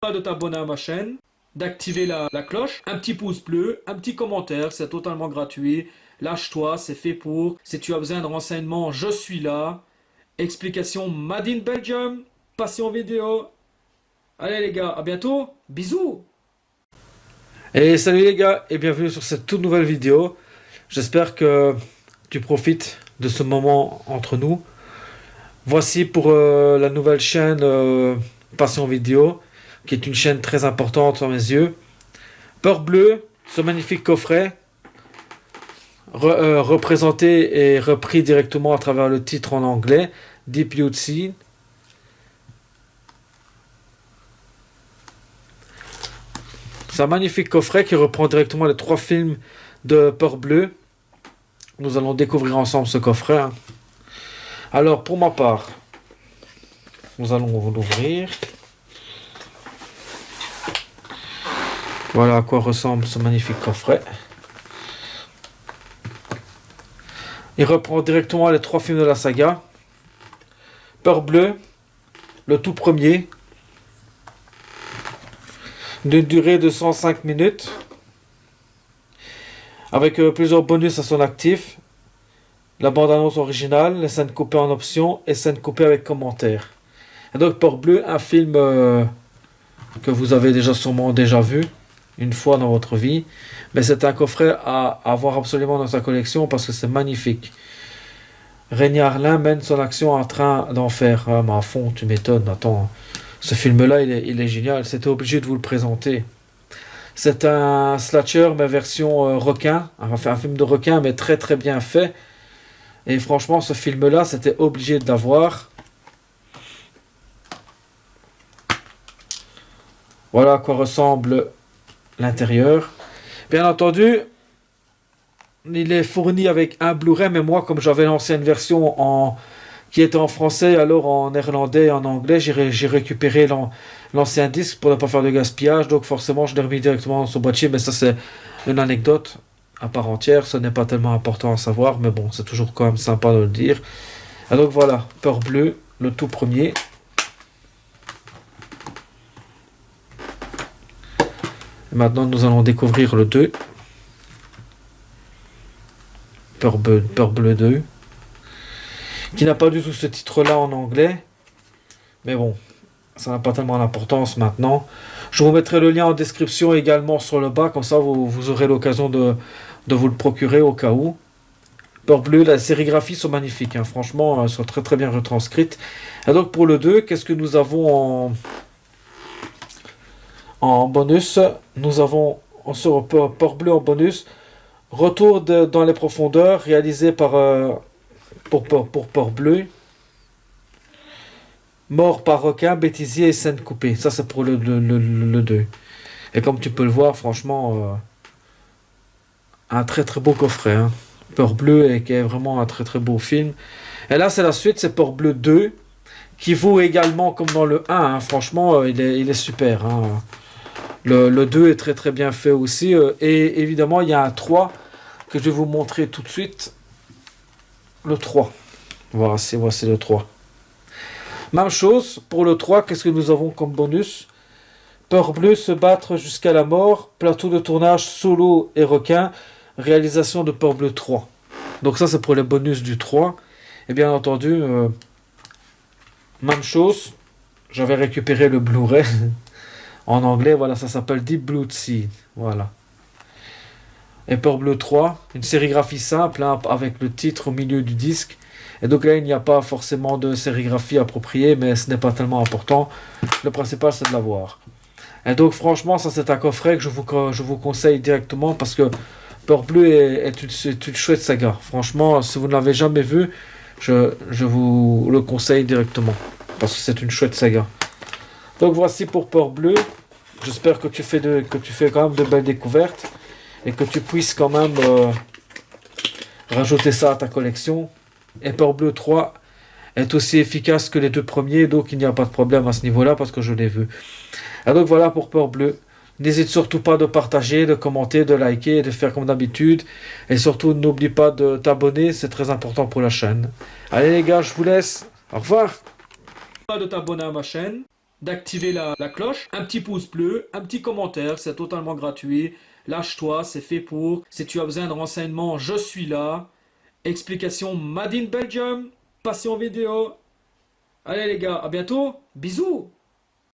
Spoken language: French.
Pas de t'abonner à ma chaîne, d'activer la cloche, un petit pouce bleu, un petit commentaire, c'est totalement gratuit. Lâche-toi, c'est fait pour. Si tu as besoin de renseignements, je suis là. Explication Made in Belgium, passion vidéo. Allez les gars, à bientôt, bisous. Et salut les gars et bienvenue sur cette toute nouvelle vidéo. J'espère que tu profites de ce moment entre nous. Voici pour la nouvelle chaîne Passion Vidéo, qui est une chaîne très importante à mes yeux. Peur Bleue, ce magnifique coffret, représenté et repris directement à travers le titre en anglais, Deep Youth Sea. C'est un magnifique coffret qui reprend directement les 3 films de Peur Bleue. Nous allons découvrir ensemble ce coffret. Alors, pour ma part, nous allons l'ouvrir. Voilà à quoi ressemble ce magnifique coffret. Il reprend directement les 3 films de la saga. Peur Bleue, le tout premier, d'une durée de 105 minutes, avec plusieurs bonus à son actif. La bande-annonce originale, les scènes coupées en option et scènes coupées avec commentaires. Et donc Peur Bleue, un film que vous avez sûrement déjà vu une fois dans votre vie, mais c'est un coffret à avoir absolument dans sa collection parce que c'est magnifique. Rémi Harlin mène son action en train d'en faire. Ah, mais à fond, tu m'étonnes. Attends, ce film-là, il est génial. C'était obligé de vous le présenter. C'est un slasher, mais version requin. Enfin, un film de requin, mais très très bien fait. Et franchement, ce film-là, c'était obligé de l'avoir. Voilà à quoi ressemble l'intérieur. Bien entendu, il est fourni avec un Blu-ray, mais moi, comme j'avais l'ancienne version qui était en français, alors en néerlandais et en anglais, j'ai récupéré l'ancien disque pour ne pas faire de gaspillage. Donc forcément, je l'ai remis directement dans son boîtier, mais ça, c'est une anecdote à part entière. Ce n'est pas tellement important à savoir, mais bon, c'est toujours quand même sympa de le dire. Et donc voilà, Peur Bleue, le tout premier. Et maintenant, nous allons découvrir le 2. Peur Bleue 2. Qui n'a pas du tout ce titre-là en anglais. Mais bon, ça n'a pas tellement d'importance maintenant. Je vous mettrai le lien en description également sur le bas, comme ça vous aurez l'occasion de vous le procurer au cas où. Peur Bleue, la sérigraphie sont magnifiques, hein. Franchement, elles sont très très bien retranscrites. Et donc pour le 2, qu'est-ce que nous avons en bonus? Nous avons sur Peur Bleue en bonus, Retour dans les profondeurs, réalisé par pour Peur Bleue. Mort par requin, bêtisier et scène coupée. Ça, c'est pour le 2. Et comme tu peux le voir, franchement, un très très beau coffret. Hein. Peur Bleue, et qui est vraiment un très très beau film. Et là, c'est la suite, c'est Peur Bleue 2, qui vaut également comme dans le 1. Hein. Franchement, il est super. Hein. Le 2 est très très bien fait aussi. Et évidemment, il y a un 3 que je vais vous montrer tout de suite. Le 3. Voici le 3. Même chose, pour le 3, qu'est-ce que nous avons comme bonus? Peur Bleue, se battre jusqu'à la mort, plateau de tournage solo et requin, réalisation de Peur Bleue 3. Donc ça, c'est pour les bonus du 3. Et bien entendu, même chose, j'avais récupéré le Blu-ray en anglais, voilà, ça s'appelle Deep Blue Sea. Voilà. Et Peur Bleue 3, une sérigraphie simple, hein, avec le titre au milieu du disque. Et donc là, il n'y a pas forcément de sérigraphie appropriée, mais ce n'est pas tellement important. Le principal, c'est de l'avoir. Et donc, franchement, ça, c'est un coffret que je vous conseille directement parce que Peur Bleue est une chouette saga. Franchement, si vous ne l'avez jamais vu, je vous le conseille directement parce que c'est une chouette saga. Donc, voici pour Peur Bleue. J'espère que tu fais quand même de belles découvertes et que tu puisses quand même rajouter ça à ta collection. Et Peur Bleue 3 est aussi efficace que les 2 premiers, donc il n'y a pas de problème à ce niveau-là parce que je l'ai vu. Et donc voilà pour Peur Bleue. N'hésite surtout pas de partager, de commenter, de liker et de faire comme d'habitude. Et surtout, n'oublie pas de t'abonner, c'est très important pour la chaîne. Allez les gars, je vous laisse. Au revoir. Pas de t'abonner à ma chaîne, d'activer la cloche, un petit pouce bleu, un petit commentaire, c'est totalement gratuit. Lâche-toi, c'est fait pour. Si tu as besoin de renseignements, je suis là. Explication Made in Belgium, passion vidéo. Allez les gars, à bientôt. Bisous.